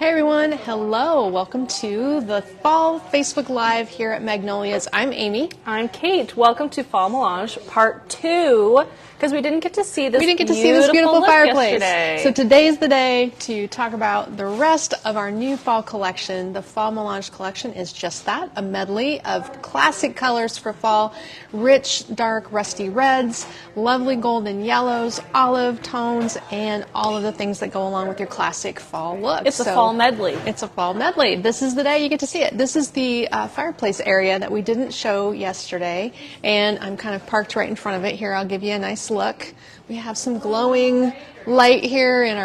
Hey everyone, hello. Welcome to the Fall Facebook Live here at Magnolia's. I'm Amy. I'm Kate. Welcome to Fall Melange Part 2, because we didn't get to see this beautiful fireplace. yesterday. So today's the day to talk about the rest of our new fall collection. The Fall Melange collection is just that, a medley of classic colors for fall, rich, dark, rusty reds, lovely golden yellows, olive tones, and all of the things that go along with your classic fall look. It's a fall medley. It's a fall medley. This is the day you get to see it. This is the fireplace area that we didn't show yesterday, and I'm kind of parked right in front of it. Here, I'll give you a nice look. We have some glowing light here in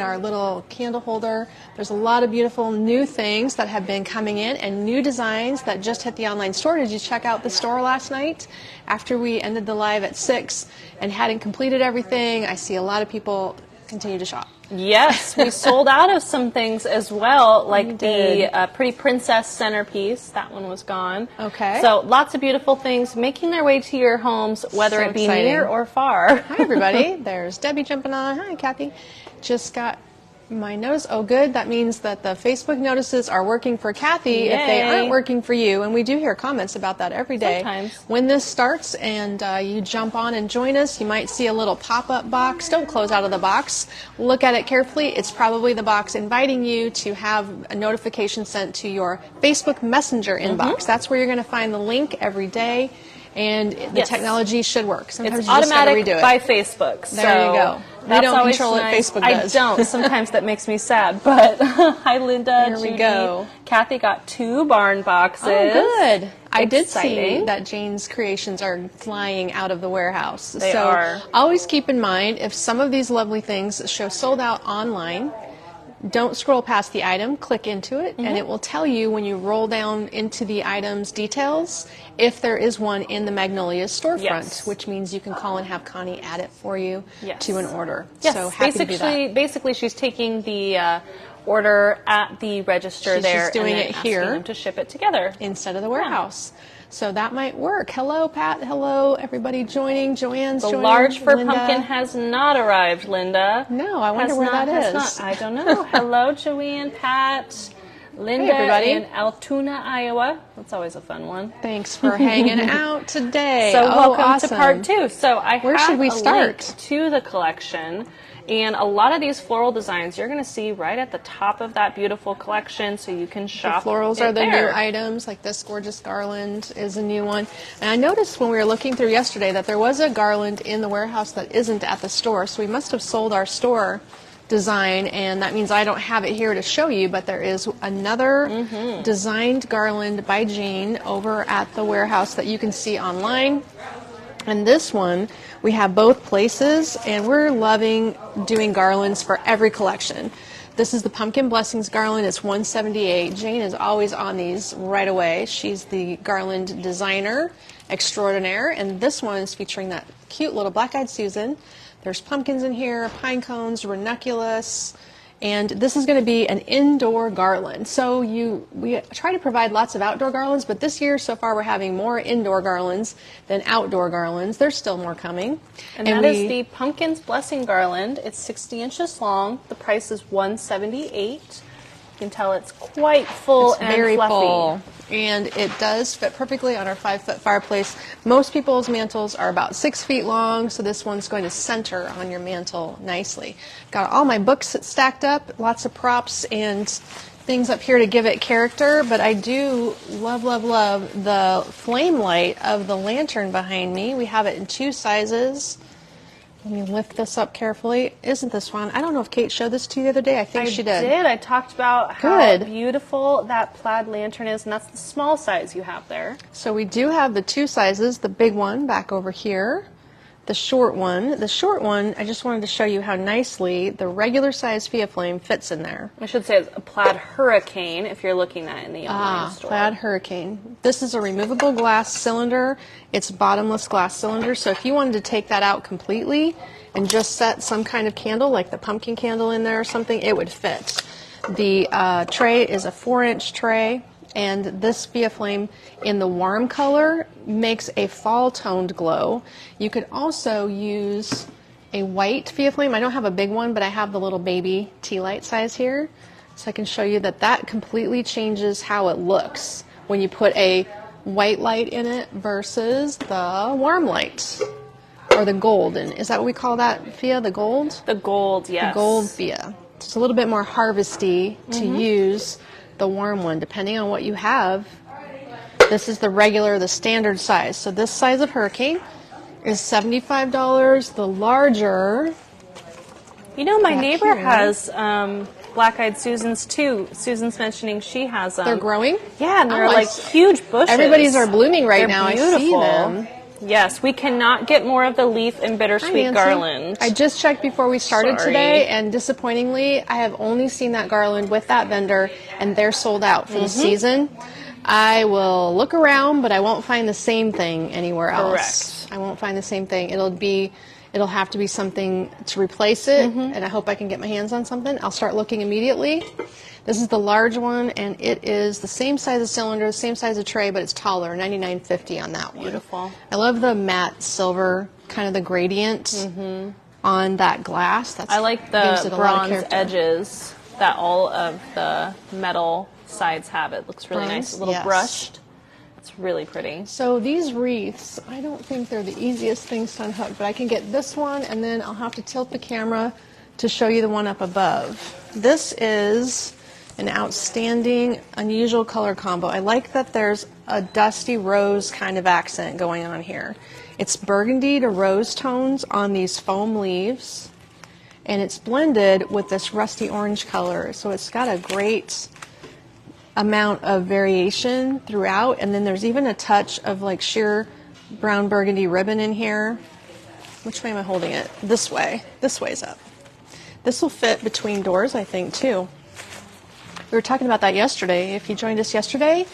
our little candle holder. There's a lot of beautiful new things that have been coming in and new designs that just hit the online store. Did you check out the store last night? After we ended the live at 6 and hadn't completed everything, I see a lot of people continue to shop. Yes, we sold out of some things as well, like the Pretty Princess centerpiece. That one was gone. Okay. So lots of beautiful things making their way to your homes, whether it be near or far. Hi, everybody. There's Debbie jumping on. Hi, Kathy. Just got my notice. Oh, good. That means that the Facebook notices are working for Kathy. Yay. If they aren't working for you, and we do hear comments about that every day. Sometimes. When this starts and you jump on and join us, you might see a little pop-up box. Don't close out of the box. Look at it carefully. It's probably the box inviting you to have a notification sent to your Facebook Messenger inbox. That's where you're going to find the link every day, and the technology should work. Sometimes it's you just gotta automatic redo it. by Facebook. There you go. We don't control it, Facebook does. I don't. Sometimes that makes me sad. But hi, Linda. There we Judy. go. Kathy got 2 barn boxes. Oh, good. I did Exciting. see that Jane's creations are flying out of the warehouse. They so are. Always keep in mind, if some of these lovely things show sold out online, don't scroll past the item, click into it, and it will tell you when you roll down into the item's details if there is one in the Magnolia storefront, which means you can call and have Connie add it for you to an order. Yes, so happy to do that. Basically, she's taking the order at the register She's just doing and then it asking here them to ship it together instead of the warehouse. So that might work. Hello, Pat. Hello, everybody joining. Joanne's joining. The large fir Linda. pumpkin has not arrived, Linda. No, I wonder where that is. I don't know. Hello, Joanne, Pat, Linda, everybody. in Altoona, Iowa. That's always a fun one. Thanks for hanging out today. So welcome awesome. to part 2. So Where should we start? Link to the collection. And a lot of these floral designs you're going to see right at the top of that beautiful collection, so you can shop. The florals are the there. new items, like this gorgeous garland is a new one. And I noticed when we were looking through yesterday that there was a garland in the warehouse that isn't at the store, so we must have sold our store design, and that means I don't have it here to show you, but there is another designed garland by Jane over at the warehouse that you can see online. And this one, we have both places, and we're loving doing garlands for every collection. This is the Pumpkin Blessings garland. It's $178. Jane is always on these right away. She's the garland designer extraordinaire, and this one is featuring that cute little black-eyed Susan. There's pumpkins in here, pine cones, ranunculus, and this is going to be an indoor garland. So we try to provide lots of outdoor garlands, but this year so far we're having more indoor garlands than outdoor garlands. There's still more coming. And that is the Pumpkin's Blessing garland. It's 60 inches long. The price is $178. You can tell it's quite full and very fluffy. Full. And it does fit perfectly on our 5-foot fireplace. Most people's mantles are about 6 feet long, so this one's going to center on your mantle nicely. Got all my books stacked up, lots of props and things up here to give it character, but I do love, love, love the flame light of the lantern behind me. We have it in 2 sizes. Let me lift this up carefully. Isn't this fun? I don't know if Kate showed this to you the other day. I think she did. I did. I talked about how beautiful that plaid lantern is, and that's the small size you have there. So we do have the 2 sizes, the big one back over here, the short one. The short one, I just wanted to show you how nicely the regular size Fia Flame fits in there. I should say it's a plaid hurricane if you're looking at it in the online store. Plaid hurricane. This is a removable glass cylinder. It's bottomless glass cylinder, so if you wanted to take that out completely and just set some kind of candle, like the pumpkin candle in there or something, it would fit. The tray is a 4-inch tray. And this Fia Flame in the warm color makes a fall toned glow. You could also use a white Fia Flame. I don't have a big one, but I have the little baby tea light size here. So I can show you that that completely changes how it looks when you put a white light in it versus the warm light. Or the golden. Is that what we call that, Fia? The gold? The gold, yes. The gold Fia. It's a little bit more harvesty to use the warm one, depending on what you have. This is the regular, the standard size. So this size of Hurricane is $75. The larger... You know, my back neighbor here. has black-eyed Susans, too. Susan's mentioning she has them. They're growing? Yeah, and they're Oh, like huge bushes. Everybody's are blooming right They're now. Beautiful. I see them. Yes, we cannot get more of the leaf and Hi, bittersweet Nancy. garland. I just checked before we started Sorry. today, and disappointingly, I have only seen that garland with that vendor, and they're sold out for the season. I will look around, but I won't find the same thing anywhere else. Correct. I won't find the same thing. It'll have to be something to replace it, and I hope I can get my hands on something. I'll start looking immediately. This is the large one, and it is the same size of cylinder, same size of tray, but it's taller, $99.50 on that one. Beautiful. I love the matte silver, kind of the gradient on that glass. I like gives the it a lot of bronze character. edges that all of the metal sides have. It looks really nice, a little Yes. brushed. It's really pretty. So these wreaths, I don't think they're the easiest things to unhook, but I can get this one, and then I'll have to tilt the camera to show you the one up above. This is an outstanding, unusual color combo. I like that there's a dusty rose kind of accent going on here. It's burgundy to rose tones on these foam leaves, and it's blended with this rusty orange color. So it's got a great amount of variation throughout, and then there's even a touch of like sheer brown burgundy ribbon in here. Which way am I holding it? This way. This way's up. This will fit between doors, I think, too. We were talking about that yesterday. If you joined us yesterday,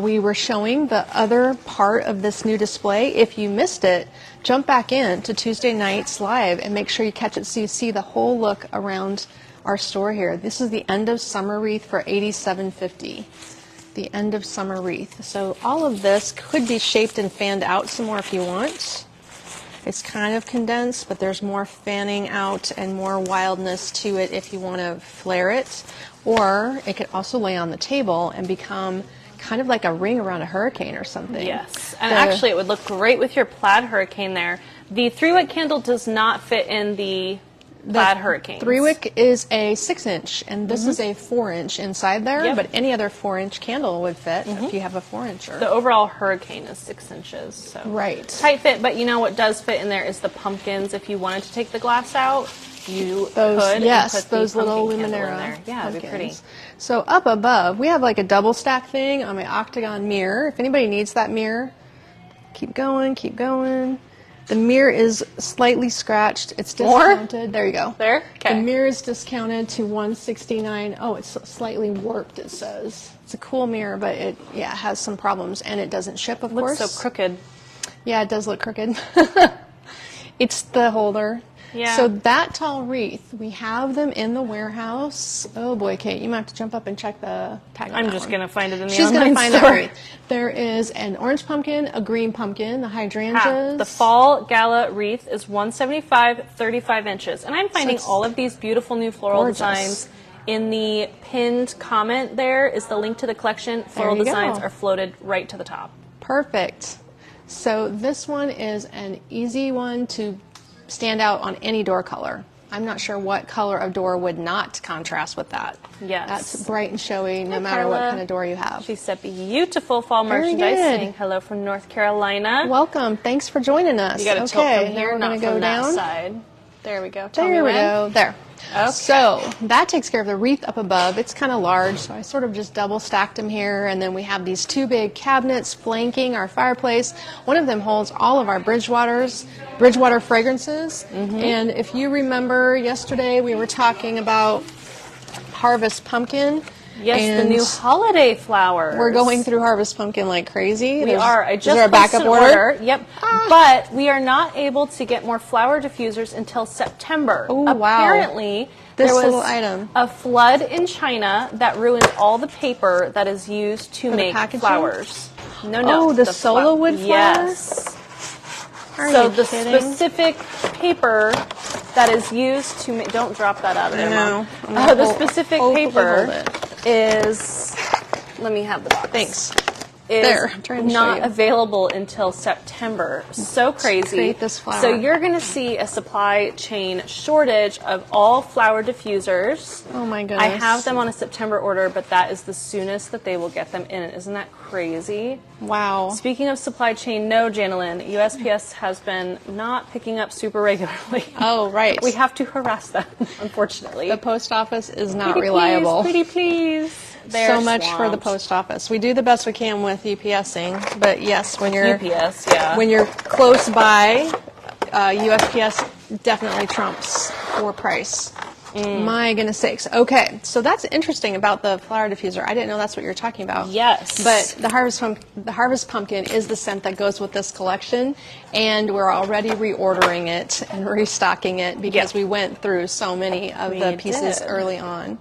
we were showing the other part of this new display. If you missed it, jump back in to Tuesday night's live and make sure you catch it so you see the whole look around our store here. This is the end of summer wreath for $87.50. The end of summer wreath. So all of this could be shaped and fanned out some more if you want. It's kind of condensed, but there's more fanning out and more wildness to it if you want to flare it. Or it could also lay on the table and become kind of like a ring around a hurricane or something. Yes, and actually it would look great with your plaid hurricane there. The 3-wick candle does not fit in the plaid hurricane. 3-wick is a 6-inch, and this is a 4-inch inside there, Yep. but any other 4-inch candle would fit if you have a 4-incher. The overall hurricane is 6 inches, so Right. tight fit. But you know what does fit in there is the pumpkins. If you wanted to take the glass out, you Those, could. yes, and put the those little pumpkin candle in Luminera there. Yeah, it'd be pretty. pumpkins. So up above, we have like a double stack thing on my octagon mirror. If anybody needs that mirror, keep going, keep going. The mirror is slightly scratched. It's discounted. There you go. There? Okay. The mirror is discounted to $169. Oh, it's slightly warped, it says. It's a cool mirror, but it has some problems, and it doesn't ship, of Looks course. so crooked. Yeah, it does look crooked. It's the holder. Yeah. So that tall wreath, we have them in the warehouse. Oh boy, Kate, you might have to jump up and check the tag on I'm that just one. going to find it in the She's online gonna find store. that wreath. There is an orange pumpkin, a green pumpkin, the hydrangeas. The fall gala wreath is $175, 35 inches. And I'm finding it's all of these beautiful new floral gorgeous. designs. In the pinned comment there is the link to the collection. Floral you designs go. are floated right to the top. Perfect. So this one is an easy one to stand out on any door color. I'm not sure what color of door would not contrast with that. Yes. That's bright and showy no Hi, matter what Carla. kind of door you have. She said beautiful fall Very merchandise. good. Saying hello from North Carolina. Welcome. Thanks for joining us. You got to okay, tilt from now here, we're not going from to go that down. side. There we go. Tell There me we when. go. There. Okay. So that takes care of the wreath up above. It's kind of large, so I sort of just double stacked them here. And then we have these two big cabinets flanking our fireplace. One of them holds all of our Bridgewater fragrances. And if you remember yesterday, we were talking about Harvest Pumpkin. Yes, and the new holiday flowers. we're going through Harvest Pumpkin like crazy. We are. I is just there a placed backup an order? Yep. But we are not able to get more flower diffusers until September. Oh, wow. Apparently, This there was little item. a flood in China that ruined all the paper that is used to the make packaging? flowers. No. Oh, the solo wood flower? Yes. Are So you the kidding? specific paper that is used to don't drop that out of there, know. Mom. The specific paper hold it. is, let me have the box. Thanks. Is There, I'm trying to show not you. available until September. So crazy. create this flower. So you're going to see a supply chain shortage of all flower diffusers. Oh my goodness. I have them on a September order, but that is the soonest that they will get them in. Isn't that crazy? Wow. Speaking of supply chain, no, Janelyn, USPS has been not picking up super regularly. Oh, right. We have to harass them, unfortunately. The post office is not Pretty reliable. Please, pretty please. So much for the post office. We do the best we can with UPSing, but yes, when you're UPS, yeah. when you're close by, USPS definitely trumps for price. My goodness sakes. Okay, so that's interesting about the flower diffuser. I didn't know that's what you were talking about. Yes. But the harvest pumpkin is the scent that goes with this collection, and we're already reordering it and restocking it because we went through so many of the pieces did. early on.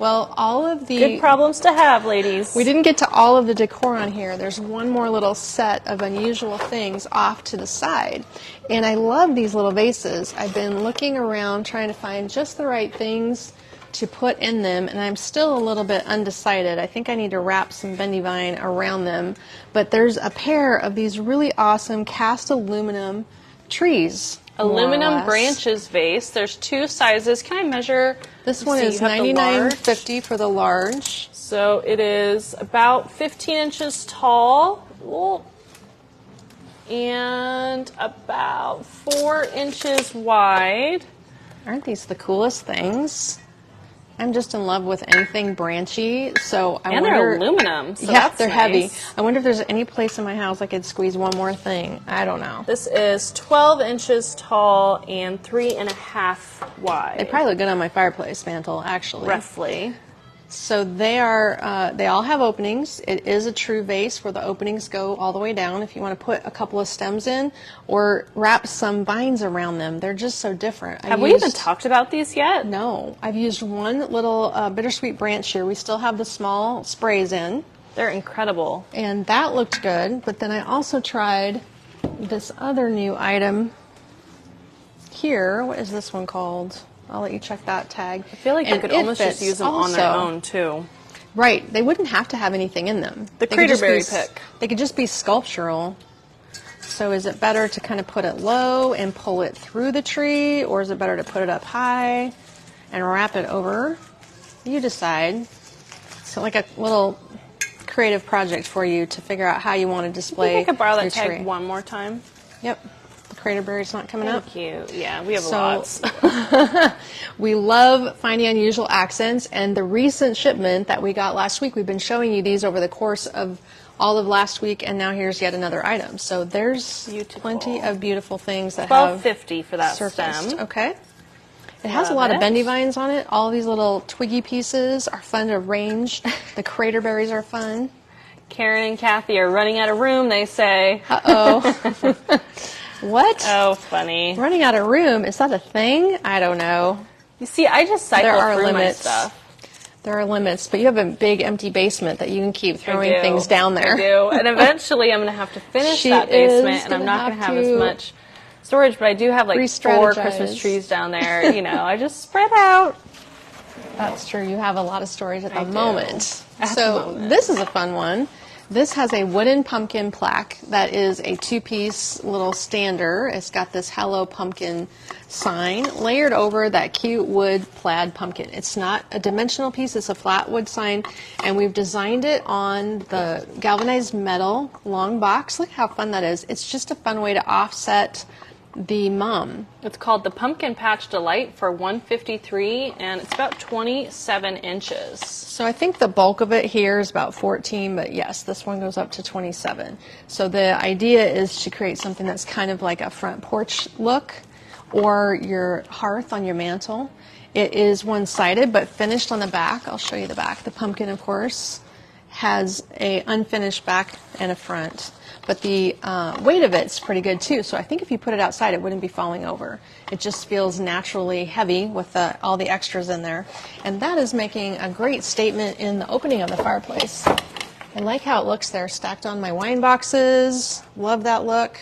Well, all of the Good problems to have, ladies. we didn't get to all of the decor on here. There's one more little set of unusual things off to the side. And I love these little vases. I've been looking around trying to find just the right things to put in them, and I'm still a little bit undecided. I think I need to wrap some bendy vine around them. But there's a pair of these really awesome cast aluminum trees. Aluminum branches vase. There's two sizes. Can I measure? This one is $99.50 for the large. So it is about 15 inches tall. And about 4 inches wide. Aren't these the coolest things? I'm just in love with anything branchy, so I wonder. They're aluminum, so yeah, that's they're nice. heavy. I wonder if there's any place in my house I could squeeze one more thing. I don't know. This is 12 inches tall and 3.5 wide. They probably look good on my fireplace mantle, actually. Roughly. So they are. They all have openings. It is a true vase where the openings go all the way down. If you want to put a couple of stems in, or wrap some vines around them, they're just so different. Have we even talked about these yet? No, I've used one little bittersweet branch here. We still have the small sprays in. They're incredible. And that looked good, but then I also tried this other new item here. What is this one called? I'll let you check that tag. I feel like you could almost just use them on their own, too. Right. They wouldn't have to have anything in them. The craterberry pick. They could just be sculptural. So is it better to kind of put it low and pull it through the tree, or is it better to put it up high and wrap it over? You decide. So like a little creative project for you to figure out how you want to display. I think I could borrow that your tag tree. one more time. Yep. The craterberry's not coming up. Thank you. Yeah, we have lots. We love finding unusual accents, and the recent shipment that we got last week, we've been showing you these over the course of all of last week, and now here's yet another item. So there's plenty of beautiful things that have $12.50 for that surfaced. stem. Okay. It has a lot of bendy vines on it. All these little twiggy pieces are fun to arrange. The craterberries are fun. Karen and Kathy are running out of room, they say. Uh-oh. What? Oh, funny. Running out of room, is that a thing? I don't know. You see, I just cycle There are through limits. my stuff. There are limits, but you have a big empty basement that you can keep throwing I do. things down there. I do. And eventually I'm going to have to finish She that is basement, and I'm not gonna going to have have as to much storage, but I do have like 4 re-strategize. Christmas trees down there. You know, I just spread out. That's true. You have a lot of storage at the I do. moment. At the So moment. this is a fun one. This has a wooden pumpkin plaque that is a 2-piece little stander. It's got this Hello Pumpkin sign layered over that cute wood plaid pumpkin. It's not a dimensional piece, it's a flat wood sign, and we've designed it on the galvanized metal long box. Look how fun that is. It's just a fun way to offset the mum. It's called the Pumpkin Patch Delight for $153, and it's about 27 inches. So I think the bulk of it here is about 14, but yes, this one goes up to 27. So the idea is to create something that's kind of like a front porch look, or your hearth on your mantle. It is one-sided, but finished on the back. I'll show you the back. The pumpkin, of course, has a unfinished back and a front. But the weight of it's pretty good too. So I think if you put it outside, it wouldn't be falling over. It just feels naturally heavy with all the extras in there. And that is making a great statement in the opening of the fireplace. I like how it looks there, stacked on my wine boxes. Love that look.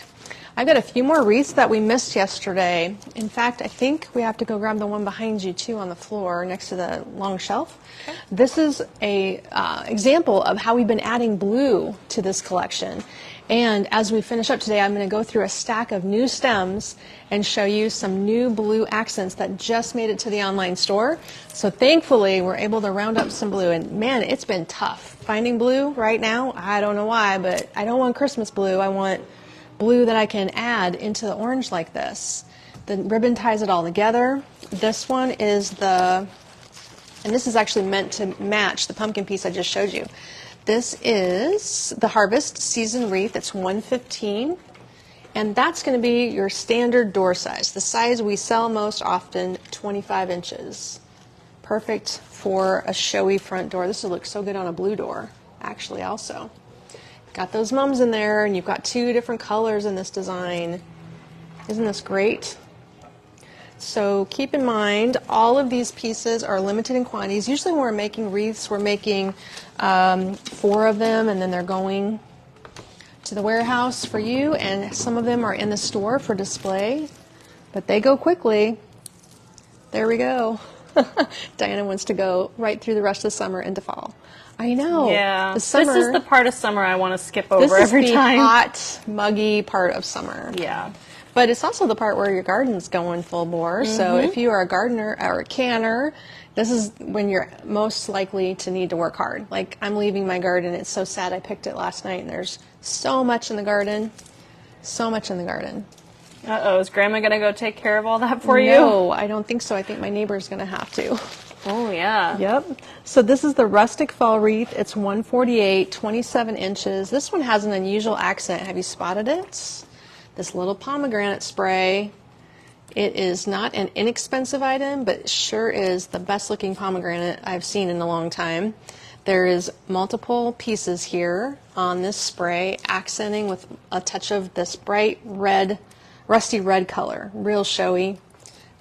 I've got a few more wreaths that we missed yesterday. In fact, I think we have to go grab the one behind you too on the floor next to the long shelf. Okay. This is a example of how we've been adding blue to this collection. And as we finish up today, I'm going to go through a stack of new stems and show you some new blue accents that just made it to the online store. So thankfully, we're able to round up some blue. And man, it's been tough finding blue right now. I don't know why, but I don't want Christmas blue. I want blue that I can add into the orange like this. The ribbon ties it all together. This one is and this is actually meant to match the pumpkin piece I just showed you. This is the Harvest Season Wreath. It's 115, and that's going to be your standard door size, the size we sell most often, 25 inches. Perfect for a showy front door. This would look so good on a blue door, actually, also. Got those mums in there, and you've got 2 different colors in this design. Isn't this great? So keep in mind, all of these pieces are limited in quantities. Usually when we're making wreaths, we're making 4 of them, and then they're going to the warehouse for you, and some of them are in the store for display, but they go quickly. There we go. Diana wants to go right through the rest of the summer into fall. I know. Yeah. The summer, this is the part of summer I want to skip over every time. This is the hot, muggy part of summer. Yeah. But it's also the part where your garden's going full bore. Mm-hmm. So if you are a gardener or a canner, this is when you're most likely to need to work hard. Like, I'm leaving my garden. It's so sad. I picked it last night, and there's so much in the garden. So much in the garden. Uh-oh. Is Grandma going to go take care of all that for you? No, I don't think so. I think my neighbor's going to have to. Oh, yeah. Yep. So this is the Rustic Fall Wreath. It's 148, 27 inches. This one has an unusual accent. Have you spotted it? This little pomegranate spray. It is not an inexpensive item, but it sure is the best looking pomegranate I've seen in a long time. There is multiple pieces here on this spray, accenting with a touch of this bright red, rusty red color. Real showy.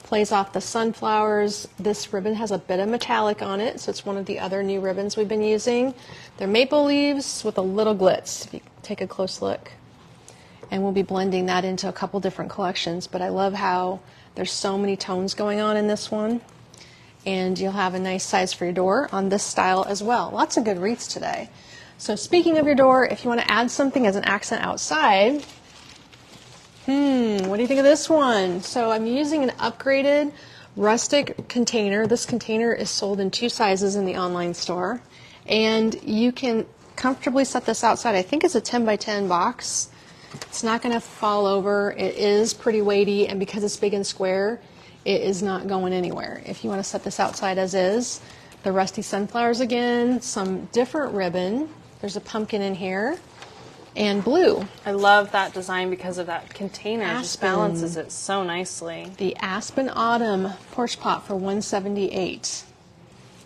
Plays off the sunflowers. This ribbon has a bit of metallic on it, so it's one of the other new ribbons we've been using. They're maple leaves with a little glitz, if you take a close look. And we'll be blending that into a couple different collections, but I love how there's so many tones going on in this one. And you'll have a nice size for your door on this style as well. Lots of good wreaths today. So speaking of your door, if you want to add something as an accent outside, what do you think of this one? So I'm using an upgraded rustic container. This container is sold in 2 sizes in the online store. And you can comfortably set this outside. I think it's a 10 by 10 box. It's not going to fall over. It is pretty weighty, and because it's big and square, it is not going anywhere. If you want to set this outside as is, the rusty sunflowers again, some different ribbon. There's a pumpkin in here, and blue. I love that design because of that container. It just Aspen. balances it so nicely. The Aspen Autumn porch pot for $178.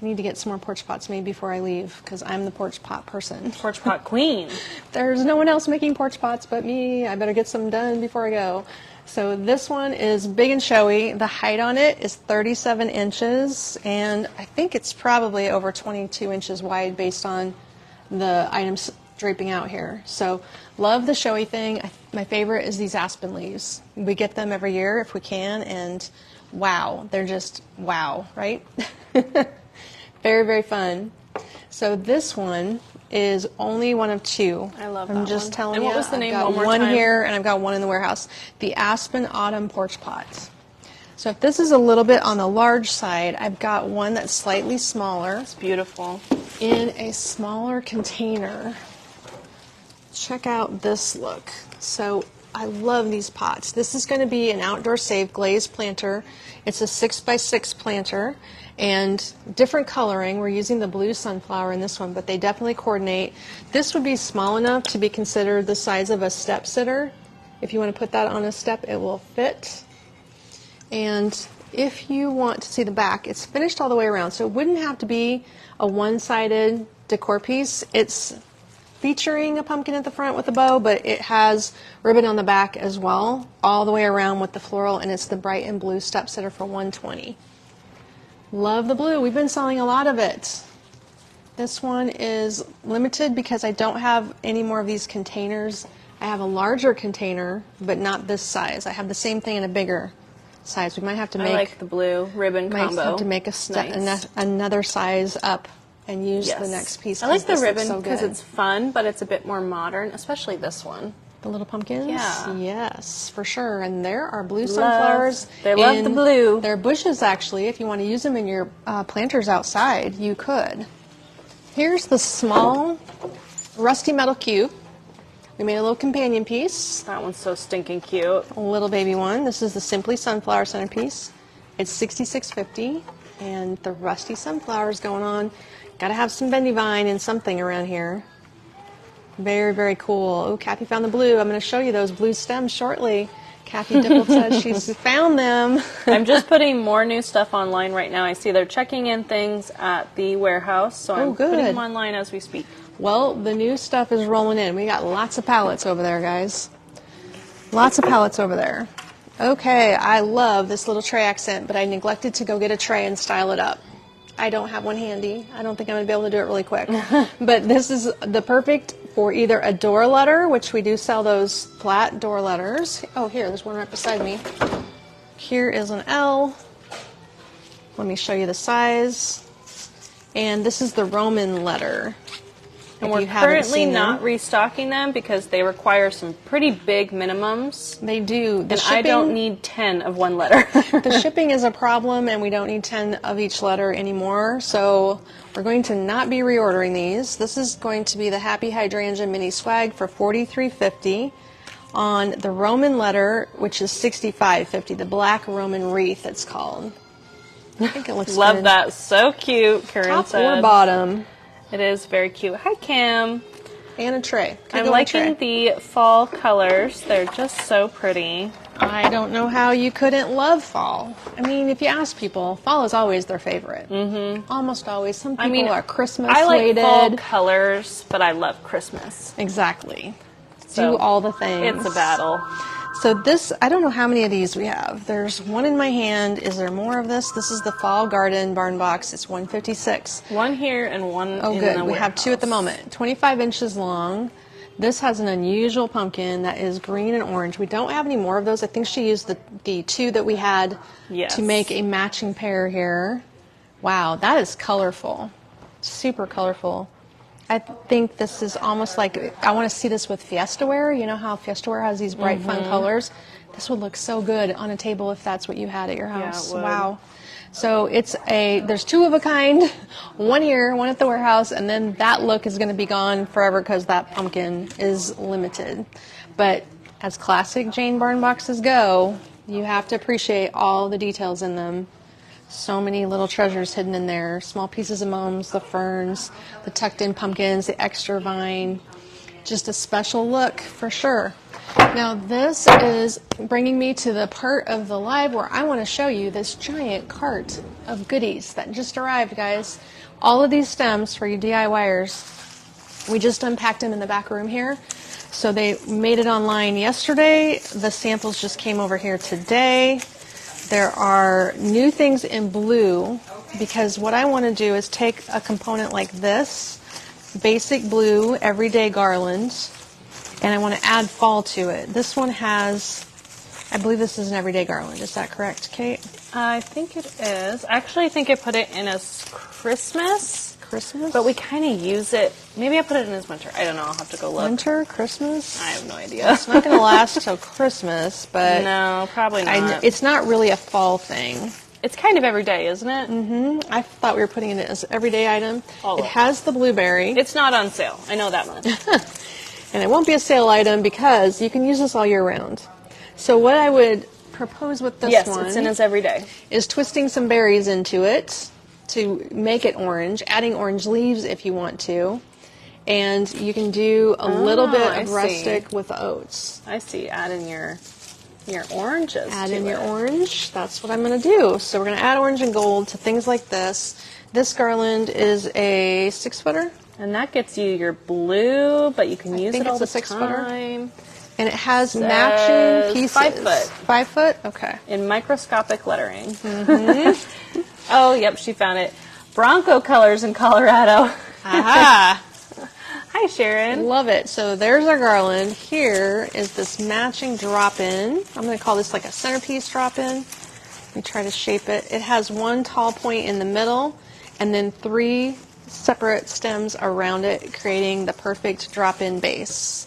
I need to get some more porch pots made before I leave, because I'm the porch pot person. Porch pot queen. There's no one else making porch pots but me. I better get some done before I go. So this one is big and showy. The height on it is 37 inches, and I think it's probably over 22 inches wide based on the items draping out here. So love the showy thing. My favorite is these aspen leaves. We get them every year if we can, and wow, they're just wow, right? Very, very fun. So this one is only one of 2. I love that I'm just one. telling and you. what was the name? I've got one more time. here, and I've got one in the warehouse. The Aspen Autumn Porch Pot. So if this is a little bit on the large side, I've got one that's slightly smaller. It's beautiful. In a smaller container. Check out this look. So I love these pots. This is going to be an outdoor safe glazed planter. It's a 6x6 planter. And different coloring. We're using the blue sunflower in this one, but they definitely coordinate. This would be small enough to be considered the size of a step sitter. If you want to put that on a step, it will fit. And if you want to see the back, it's finished all the way around, so it wouldn't have to be a one-sided decor piece. It's featuring a pumpkin at the front with a bow, but it has ribbon on the back as well, all the way around with the floral, and it's the bright and blue step sitter for $120. Love the blue. We've been selling a lot of it. This one is limited because I don't have any more of these containers I have a larger container, but not this size. I have the same thing in a bigger size. We might have to make. I like the blue ribbon might combo. have to make another size up and use the next piece. I like the ribbon so because it's fun, but it's a bit more modern, especially this one. The little pumpkins? Yeah. Yes, for sure. And there are blue sunflowers. They love the blue. They're bushes, actually. If you want to use them in your planters outside, you could. Here's the small rusty metal cube. We made a little companion piece. That one's so stinking cute. A little baby one. This is the Simply Sunflower centerpiece. It's $66.50, and the rusty sunflowers going on. Got to have some bendy vine and something around here. Very, very cool. Oh, Kathy found the blue. I'm going to show you those blue stems shortly. Kathy Dipple says she's found them. I'm just putting more new stuff online right now. I see they're checking in things at the warehouse, so I'm putting them online as we speak. Well, the new stuff is rolling in. We got lots of pallets over there, guys. Lots of pallets over there. Okay, I love this little tray accent, but I neglected to go get a tray and style it up. I don't have one handy. I don't think I'm going to be able to do it really quick. But this is the perfect for either a door letter, which we do sell those flat door letters. Oh, here, there's one right beside me. Here is an L. Let me show you the size. And this is the Roman letter. And we're currently not restocking them because they require some pretty big minimums. They do. And I don't need 10 of one letter. The shipping is a problem, and we don't need 10 of each letter anymore. So we're going to not be reordering these. This is going to be the Happy Hydrangea Mini Swag for $43.50 on the Roman letter, which is $65.50, the black Roman wreath it's called. I think it looks Love good. that. So cute, Karen Top said. or bottom. It is very cute. Hi, Kim. And a tray. I'm liking the fall colors. They're just so pretty. I don't know how you couldn't love fall. I mean, if you ask people, fall is always their favorite. Mm-hmm. Almost always. Some people are Christmas I like weighted. fall colors, but I love Christmas. Exactly. So do all the things. It's a battle. So this, I don't know how many of these we have. There's one in my hand. Is there more of this? This is the Fall Garden Barn Box. It's $156. One here and one in the warehouse. Oh, good. We have two at the moment. 25 inches long. This has an unusual pumpkin that is green and orange. We don't have any more of those. I think she used the two that we had to make a matching pair here. Wow, that is colorful. Super colorful. I think this is almost like, I want to see this with Fiesta Ware. You know how Fiesta Ware has these bright, fun colors? This would look so good on a table if that's what you had at your house. Yeah, it would. Wow. So there's two of a kind, one here, one at the warehouse, and then that look is going to be gone forever because that pumpkin is limited. But as classic Jane Barn boxes go, you have to appreciate all the details in them. So many little treasures hidden in there. Small pieces of mums, the ferns, the tucked in pumpkins, the extra vine. Just a special look for sure. Now this is bringing me to the part of the live where I want to show you this giant cart of goodies that just arrived, guys. All of these stems for you DIYers. We just unpacked them in the back room here. So they made it online yesterday. The samples just came over here today. There are new things in blue because what I want to do is take a component like this, basic blue everyday garland, and I want to add fall to it. This one has, I believe this is an everyday garland. Is that correct, Kate? I think it is. Actually, I think I put it in as Christmas. But we kind of use it. Maybe I put it in as winter. I don't know. I'll have to go look. Winter, Christmas? I have no idea. It's not going to last till Christmas, but no, probably not. It's not really a fall thing. It's kind of every day, isn't it? Mm-hmm. I thought we were putting it as an everyday item. It has the blueberry. It's not on sale. I know that much. And it won't be a sale item because you can use this all year round. So what I would propose with this one, it's in as every day, is twisting some berries into it to make it orange, adding orange leaves if you want to, and you can do a little bit of rustic with oats. I see. Add in your oranges. Add in your orange. That's what I'm going to do. So we're going to add orange and gold to things like this. This garland is a 6-footer. And that gets you your blue, but you can use it all the time. And it has matching pieces. 5 foot. 5 foot? Okay. In microscopic lettering. Mm-hmm. Oh, yep, she found it. Bronco colors in Colorado. Aha! Hi, Hi, Sharon. Love it. So there's our garland. Here is this matching drop-in. I'm going to call this like a centerpiece drop-in. Let me try to shape it. It has one tall point in the middle and then 3 separate stems around it, creating the perfect drop-in base.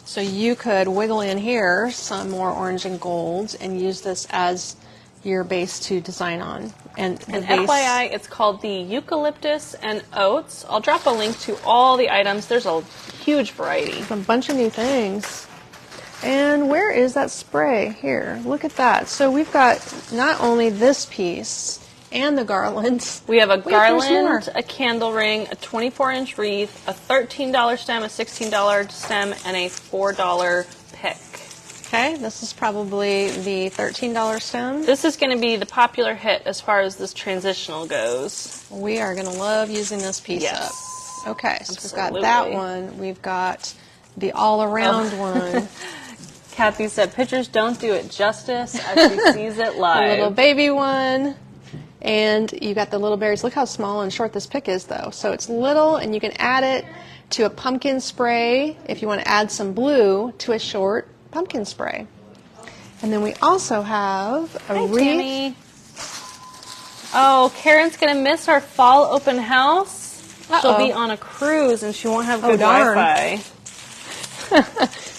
So you could wiggle in here some more orange and gold and use this as your base to design on. And FYI, it's called the Eucalyptus and Oats. I'll drop a link to all the items. There's a huge variety. A bunch of new things. And where is that spray? Here, look at that. So we've got not only this piece and the garlands. We have a Wait, there's more. garland, a candle ring, a 24-inch wreath, a $13 stem, a $16 stem, and a $4 pick. Okay, this is probably the $13 stem. This is going to be the popular hit as far as this transitional goes. We are going to love using this piece Yes. up. Okay, so Absolutely. we've got that one. We've got the all-around one. Kathy said, pictures don't do it justice as she sees it The live. little baby one. And you got the little berries. Look how small and short this pick is, though. So it's little, and you can add it to a pumpkin spray if you want to add some blue to a short pumpkin spray. And then we also have a Hi, wreath. Tammy. Oh, Karen's going to miss our fall open house. She'll be on a cruise, and she won't have good darn. Wi-Fi.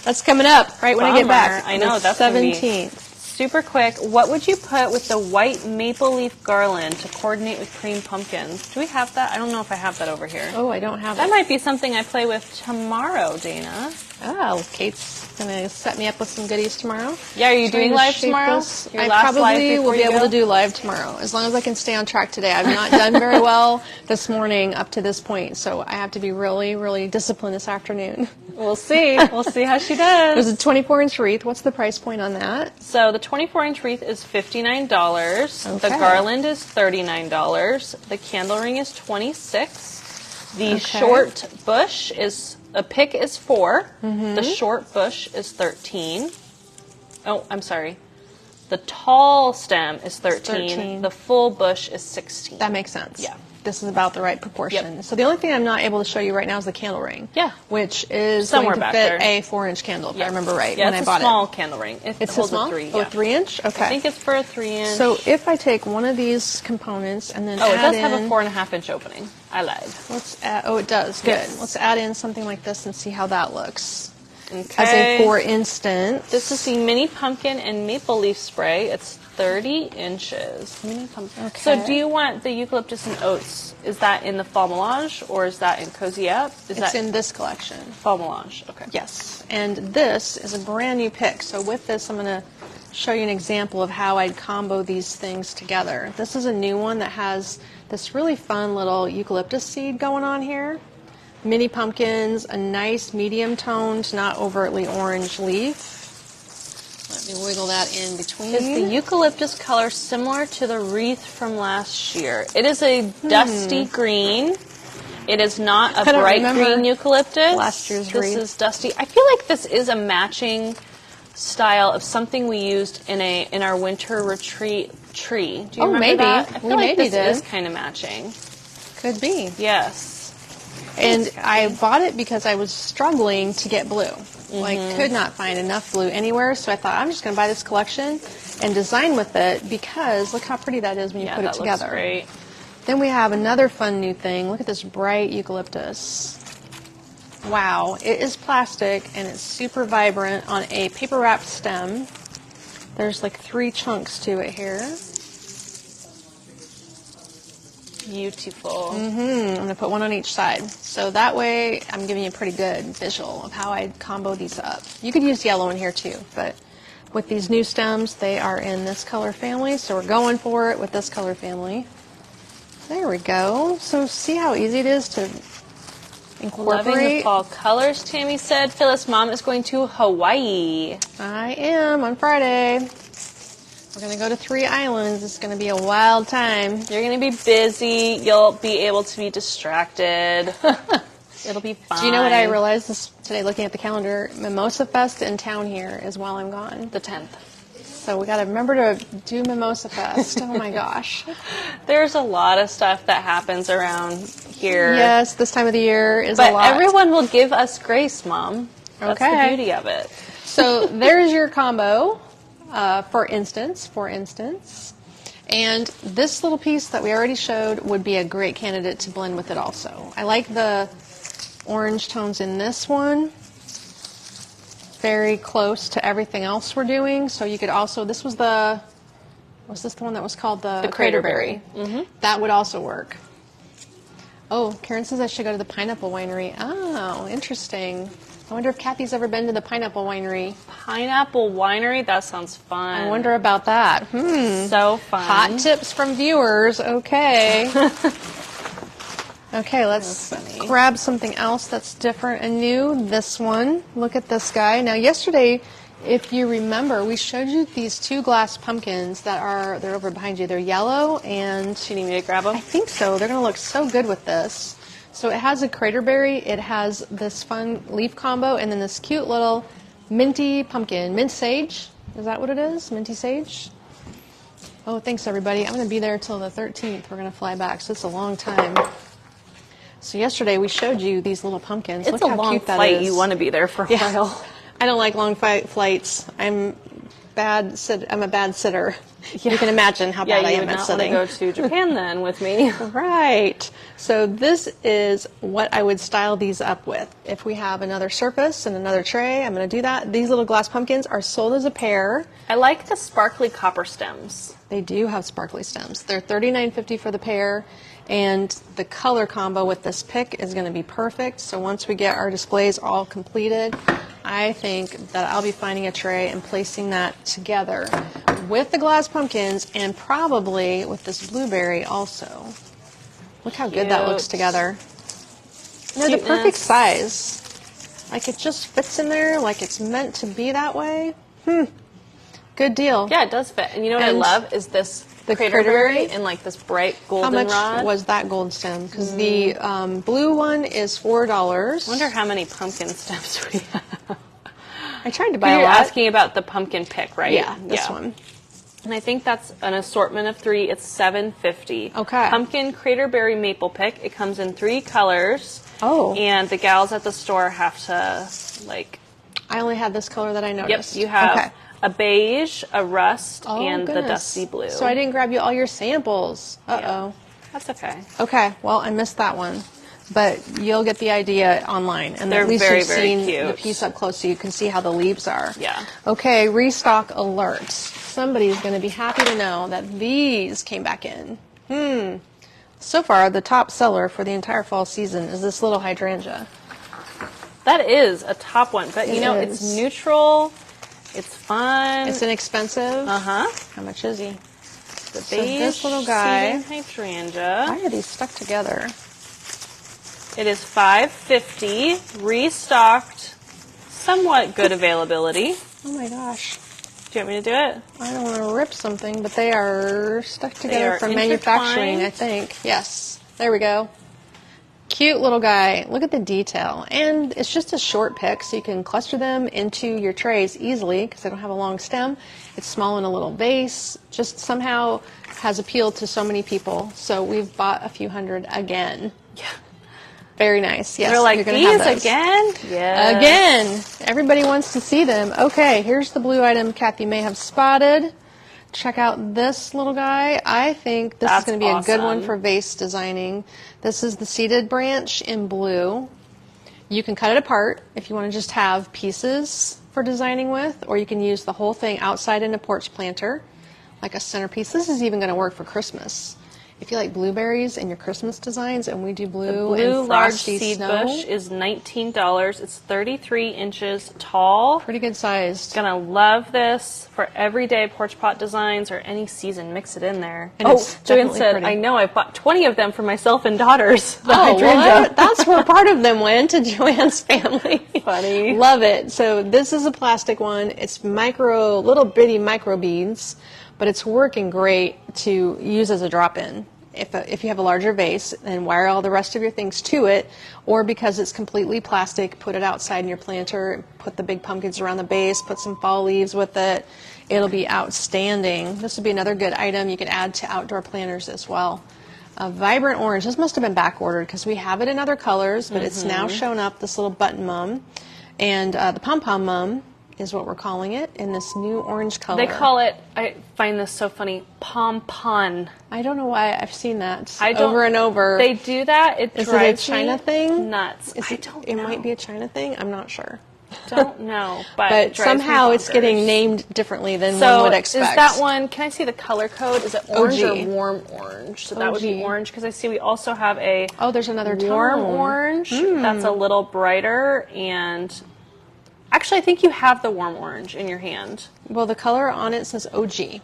That's coming up right when I get back. I know, The that's gonna be 17th. super quick. What would you put with the white maple leaf garland to coordinate with cream pumpkins? Do we have that? I don't know if I have that over here. Oh, I don't have That it. might be something I play with tomorrow, Dana. Oh, Kate's going to set me up with some goodies tomorrow. Yeah, are you Trying doing to live shape tomorrow? this. Your I last live probably before will be you able go? to do live tomorrow, as long as I can stay on track today. I've not done very well this morning up to this point, so I have to be really, really disciplined this afternoon. We'll see. We'll see how she does. There's a 24-inch wreath. What's the price point on that? So the 24-inch wreath is $59. The Okay. garland is $39. The candle ring is $26. The Okay. short bush is a pick is $4. The short bush is $13. Oh, I'm sorry. The tall stem is $13. 13. The full bush is $16. That makes sense. Yeah. This is about the right proportion. Yep. So the only thing I'm not able to show you right now is the candle ring. Yeah. Which is Somewhere going to back fit there. a 4-inch candle, if I Yes. remember right, Yeah, when it's I bought a small it. candle ring. It's a holds small? a 3. Oh, Yeah. 3-inch? Okay. I think it's for a 3-inch. So if I take one of these components and then oh, it add does have a in, 4.5-inch opening. I lied. let's add, oh, it does. Good. Yes. Let's add in something like this and see how that looks. Okay. As a for instance. This is the mini pumpkin and maple leaf spray. It's 30 inches. Mini pumpkin. Okay. So do you want the eucalyptus and oats? Is that in the Fall Melange or is that in Cozy Up? Is It's that in this collection. Fall Melange? Okay. Yes. And this is a brand new pick. So with this, I'm going to show you an example of how I'd combo these things together. This is a new one that has this really fun little eucalyptus seed going on here. Mini pumpkins, a nice medium toned, not overtly orange leaf. Let me wiggle that in between. Is the eucalyptus color similar to the wreath from last year? It is a dusty green. It is not a I don't bright remember green eucalyptus. last year's This wreath. is dusty. I feel like this is a matching style of something we used in our winter retreat tree. Do you Oh, remember maybe. that? I feel We like maybe this is did. kind of matching. Could be. Yes. And I bought it because I was struggling to get blue. Like, could not find enough blue anywhere, so I thought I'm just going to buy this collection and design with it because look how pretty that is when you Yeah, put that it together. looks great. Then we have another fun new thing. Look at this bright eucalyptus. Wow, it is plastic and it's super vibrant on a paper wrapped stem. There's like 3 chunks to it here. Beautiful. I'm going to put one on each side. So that way I'm giving you a pretty good visual of how I'd combo these up. You could use yellow in here too, but with these new stems, they are in this color family, so we're going for it with this color family. There we go. So see how easy it is to Loving the incorporate. fall colors, Tammy said. Phyllis' mom is going to Hawaii. I am on Friday. We're going to go to 3 islands. It's going to be a wild time. You're going to be busy. You'll be able to be distracted. It'll be fine. Do you know what I realized today looking at the calendar? Mimosa Fest in town here is while I'm gone. The 10th. So we got to remember to do Mimosa Fest. Oh my gosh. There's a lot of stuff that happens around here. Yes, this time of the year is but a lot. everyone will give us grace, Mom. That's Okay. the beauty of it. So there's your combo, for instance. And this little piece that we already showed would be a great candidate to blend with it also. I like the orange tones in this one. Very close to everything else we're doing. So you could also, was this the one that was called the Craterberry? Mm-hmm. That would also work. Oh, Karen says I should go to the Pineapple Winery. Oh, interesting. I wonder if Kathy's ever been to the Pineapple Winery. Pineapple Winery? That sounds fun. I wonder about that. So fun. Hot tips from viewers. Okay. Okay, let's grab something else that's different and new. This one. Look at this guy. Now, yesterday, if you remember, we showed you these 2 glass pumpkins they're over behind you. They're yellow and... Do you need me to grab them? I think so. They're going to look so good with this. So it has a craterberry, it has this fun leaf combo, and then this cute little minty pumpkin. Mint sage? Is that what it is? Minty sage? Oh, thanks everybody. I'm going to be there till the 13th. We're going to fly back, so it's a long time. So yesterday we showed you these little pumpkins. It's Look a how long cute that flight. is. You want to be there for a while. I don't like long flights. I'm a bad sitter. You can imagine how bad I am at sitting. You would not want to go to Japan then with me. Right. So this is what I would style these up with. If we have another surface and another tray, I'm going to do that. These little glass pumpkins are sold as a pair. I like the sparkly copper stems. They do have sparkly stems. They're $39.50 for the pair. And the color combo with this pick is going to be perfect. So once we get our displays all completed, I think that I'll be finding a tray and placing that together with the glass pumpkins and probably with this blueberry also. Look how good that looks together. They're the perfect size. Like it just fits in there like it's meant to be that way. Good deal. Yeah, it does fit. And you know what I love is this the craterberry and like this bright golden rod. How much was that gold stem? Because the blue one is $4. I wonder how many pumpkin stems we have. I tried to buy a lot. You're asking about the pumpkin pick, right? Yeah, this one. And I think that's an assortment of 3. It's $7.50. Okay. Pumpkin craterberry maple pick. It comes in 3 colors. Oh. And the gals at the store have to like. I only had this color that I noticed. Yep. You have a beige, a rust, and goodness. the dusty blue. So I didn't grab you all your samples. Uh-oh. Yeah. That's okay. Okay. Well, I missed that one. But you'll get the idea online. And they're at least very, you've very seen cute. the piece up close so you can see how the leaves are. Yeah. Okay, restock alert. Somebody's going to be happy to know that these came back in. So far, the top seller for the entire fall season is this little hydrangea. That is a top one. But, you know, it's neutral. It's fun. It's inexpensive. Uh-huh. How much is he? The So beige this little guy. hydrangea. Why are these stuck together? It is $5.50, restocked, somewhat good availability. Oh my gosh. Do you want me to do it? I don't want to rip something, but they are stuck together are from manufacturing, intertwined. I think. Yes. There we go. Cute little guy. Look at the detail. And it's just a short pick, so you can cluster them into your trays easily because they don't have a long stem. It's small in a little vase. Just somehow has appealed to so many people. So we've bought a few hundred again. Yeah. Very nice. Yes. They're like, you're gonna have these those. again? Yeah. Again. Everybody wants to see them. Okay, here's the blue item Kathy may have spotted. Check out this little guy. I think this is going to be a good one for vase designing. This is the seeded branch in blue. You can cut it apart if you want to just have pieces for designing with, or you can use the whole thing outside in a porch planter, like a centerpiece. This is even going to work for Christmas. If you like blueberries in your Christmas designs, and we do blue and large frosty seed snow. bush is $19. It's 33 inches tall. Pretty good sized. Gonna love this for everyday porch pot designs or any season. Mix it in there. And it's Joanne definitely said, pretty. I know I've bought 20 of them for myself and daughters. The Oh, hydrangea. what? That's where part of them went to Joanne's family. Funny. Love it. So this is a plastic one. It's little bitty micro beads, but it's working great to use as a drop-in. if you have a larger vase, then wire all the rest of your things to it, or because it's completely plastic, put it outside in your planter, put the big pumpkins around the base, put some fall leaves with it. It'll be outstanding. This would be another good item you could add to outdoor planters as well. A vibrant orange. This must have been back ordered because we have it in other colors, but it's now shown up, this little button mum. And the pom-pom mum is what we're calling it, in this new orange color. They call it, I find this so funny, pom-pon. I don't know why I've seen that over and over. They do that. Is it a China thing? Nuts. It might be a China thing. I'm not sure. Don't know, but But somehow it's getting named differently than one would expect. Is that one, can I see the color code? Is it orange OG. or warm orange? So that OG. would be orange, because I see we also have a there's another warm tone. orange that's a little brighter, and actually I think you have the warm orange in your hand. Well, the color on it says OG.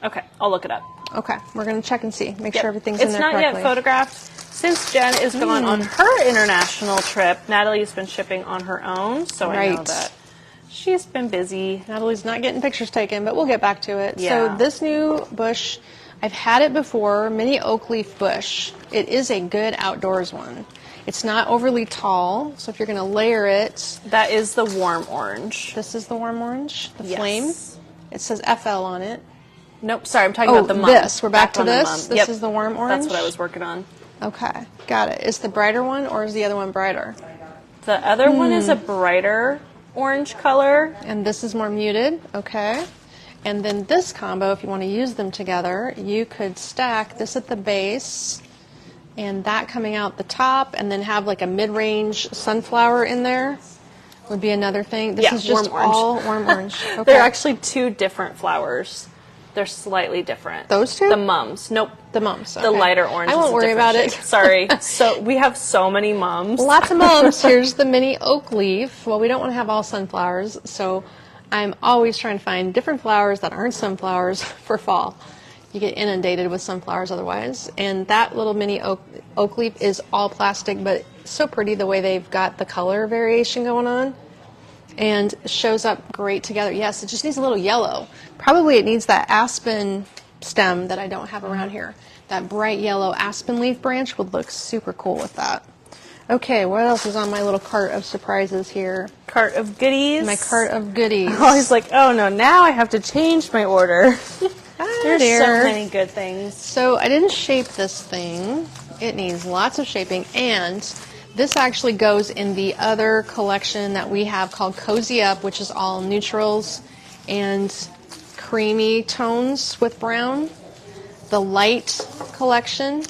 Okay, I'll look it up. Okay, we're going to check and see. Make sure everything's in It's there not correctly. yet photographed. Since Jen is gone on her international trip, Natalie's been shipping on her own, so I know Right. that she's been busy. Natalie's not getting pictures taken, but we'll get back to it. Yeah. So this new bush, I've had it before, mini oak leaf bush. It is a good outdoors one. It's not overly tall, so if you're going to layer it, That is the warm orange. this is the warm orange, the Yes. flame. It says FL on it. Nope, sorry, I'm talking about the mum. This. We're back to on the this. mum. This Yep. is the warm orange. That's what I was working on. Okay, got it. Is the brighter one or is the other one brighter? The other one is a brighter orange color. And this is more muted, okay. And then this combo, if you want to use them together, you could stack this at the base and that coming out the top, and then have like a mid-range sunflower in there would be another thing. This Yeah, is just warm orange. all warm orange. Okay. They're actually two different flowers. They're slightly different. Those two? The mums. Nope. the mums. The okay. lighter orange. I is won't a worry different about it. shade. Sorry. So we have so many mums. Lots of mums. Here's the mini oak leaf. Well, we don't want to have all sunflowers, so I'm always trying to find different flowers that aren't sunflowers for fall. You get inundated with sunflowers otherwise. And that little mini oak leaf is all plastic, but so pretty the way they've got the color variation going on. And shows up great together. Yes, it just needs a little yellow. Probably it needs that aspen stem that I don't have around here. That bright yellow aspen leaf branch would look super cool with that. Okay, what else is on my little cart of surprises here? Cart of goodies. My cart of goodies. I'm always like, oh no, now I have to change my order. There's dear. so many good things. So I didn't shape this thing. It needs lots of shaping, and this actually goes in the other collection that we have called Cozy Up, which is all neutrals and creamy tones with brown. The light collection.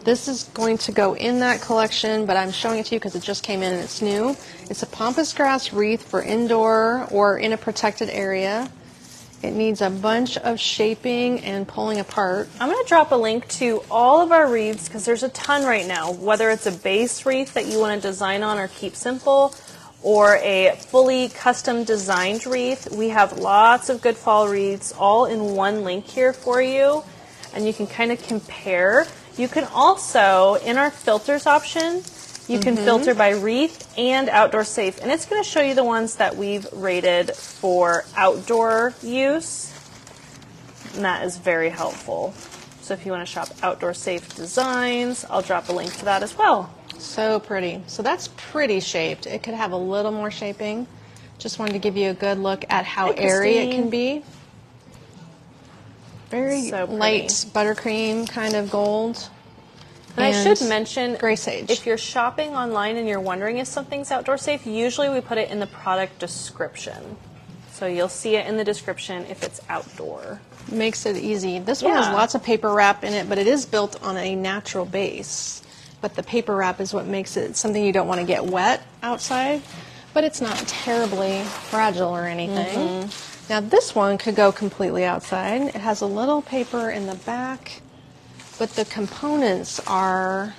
This is going to go in that collection, but I'm showing it to you because it just came in and it's new. It's a pampas grass wreath for indoor or in a protected area. It needs a bunch of shaping and pulling apart. I'm going to drop a link to all of our wreaths because there's a ton right now, whether it's a base wreath that you want to design on or keep simple, or a fully custom designed wreath. We have lots of good fall wreaths all in one link here for you, and you can kind of compare. You can also, in our filters option, you can filter by wreath and outdoor safe, and it's going to show you the ones that we've rated for outdoor use, and that is very helpful. So if you want to shop outdoor safe designs, I'll drop a link to that as well. So pretty. So that's pretty shaped. It could have a little more shaping. Just wanted to give you a good look at how Hi, airy it Christine. can be. Very So pretty. light buttercream kind of gold. And I should mention, gray sage. if you're shopping online and you're wondering if something's outdoor safe, usually we put it in the product description. So you'll see it in the description if it's outdoor. Makes it easy. This one has Yeah. lots of paper wrap in it, but it is built on a natural base. But the paper wrap is what makes it something you don't want to get wet outside. But it's not terribly fragile or anything. Now this one could go completely outside. It has a little paper in the back, but the components are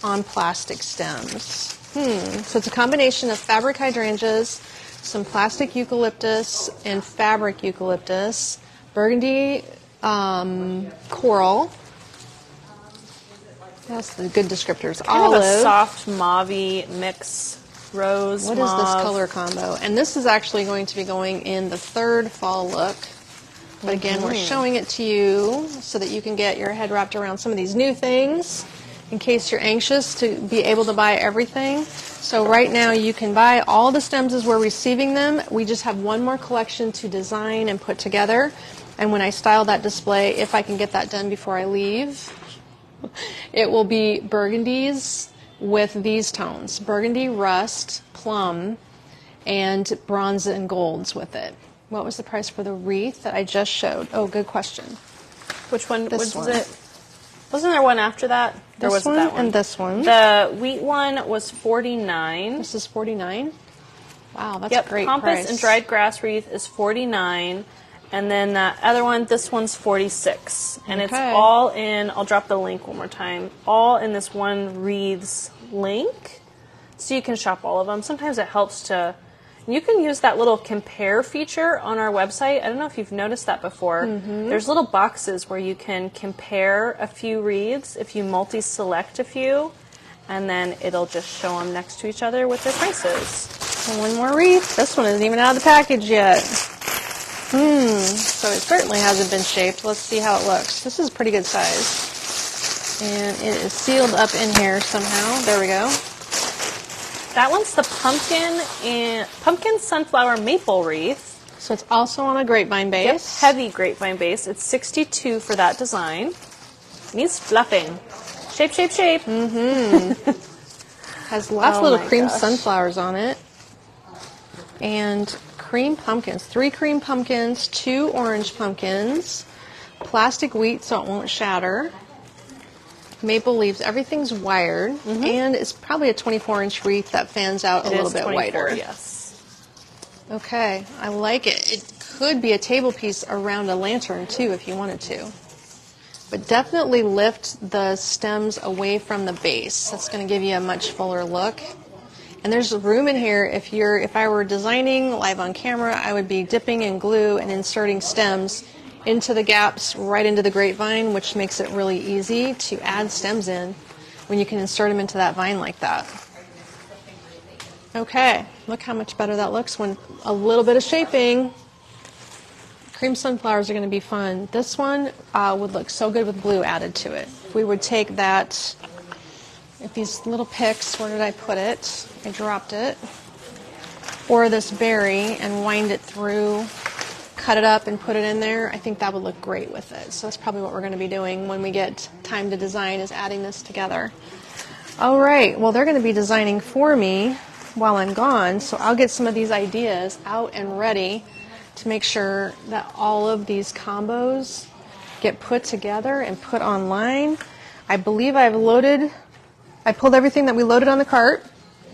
on plastic stems. So it's a combination of fabric hydrangeas, some plastic eucalyptus and fabric eucalyptus, burgundy coral. That's the good descriptors. Kind Olive. of a soft mauve mix, rose What is mauve. this color combo? And this is actually going to be going in the third fall look. But again, we're showing it to you so that you can get your head wrapped around some of these new things in case you're anxious to be able to buy everything. So right now you can buy all the stems as we're receiving them. We just have one more collection to design and put together. And when I style that display, if I can get that done before I leave, it will be burgundies with these tones: burgundy, rust, plum, and bronze and golds with it. What was the price for the wreath that I just showed? Oh, good question. Which one This was one. it? Wasn't there one after that? There This wasn't one that one. and this one. The wheat one was $49. This is $49. Wow, that's Yep, a great pampas price. and dried grass wreath is $49. And then the other one, this one's $46. And it's Okay. all in, I'll drop the link one more time, all in this one wreaths link. So you can shop all of them. Sometimes it helps to, you can use that little compare feature on our website. I don't know if you've noticed that before. There's little boxes where you can compare a few wreaths if you multi-select a few, and then it'll just show them next to each other with their prices. And one more wreath. This one isn't even out of the package yet. So it certainly hasn't been shaped. Let's see how it looks. This is a pretty good size. And it is sealed up in here somehow. There we go. That one's the pumpkin sunflower maple wreath. So it's also on a grapevine Yep, base. heavy grapevine base. It's $62 for that design. Needs fluffing. Shape, shape, shape. Has lots of Oh little my cream gosh. sunflowers on it. And cream pumpkins. 3 cream pumpkins, 2 orange pumpkins, plastic wheat so it won't shatter, maple leaves. Everything's wired, and it's probably a 24-inch wreath that fans out a little bit 24, wider. yes. Okay, I like it. It could be a table piece around a lantern too if you wanted to. But definitely lift the stems away from the base. That's going to give you a much fuller look. And there's room in here. If I were designing live on camera, I would be dipping in glue and inserting stems into the gaps right into the grapevine, which makes it really easy to add stems in when you can insert them into that vine like that. Okay, look how much better that looks when a little bit of shaping. Cream sunflowers are going to be fun. This one would look so good with blue added to it. We would take that, if these little picks, where did I put it? I dropped it. Or this berry and wind it through, cut it up and put it in there. I think that would look great with it. So that's probably what we're going to be doing when we get time to design, is adding this together. All right, well, they're going to be designing for me while I'm gone, so I'll get some of these ideas out and ready to make sure that all of these combos get put together and put online. I believe I pulled everything that we loaded on the cart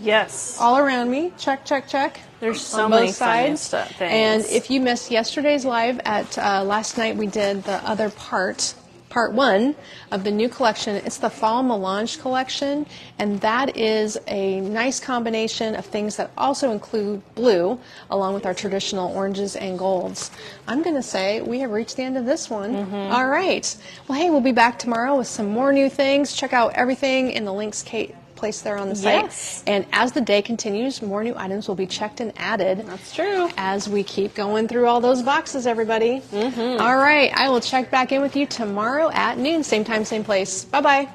Yes. all around me. Check, check, check. There's so on many both fun sides. things. And if you missed yesterday's live at last night, we did the other part 1 of the new collection. It's the Fall Melange collection, and that is a nice combination of things that also include blue, along with our traditional oranges and golds. I'm going to say we have reached the end of this one. All right. Well, hey, we'll be back tomorrow with some more new things. Check out everything in the links Kate placed there on the site. Yes. And as the day continues, more new items will be checked and added. That's true. As we keep going through all those boxes, everybody. All right, I will check back in with you tomorrow at noon, same time, same place. Bye-bye.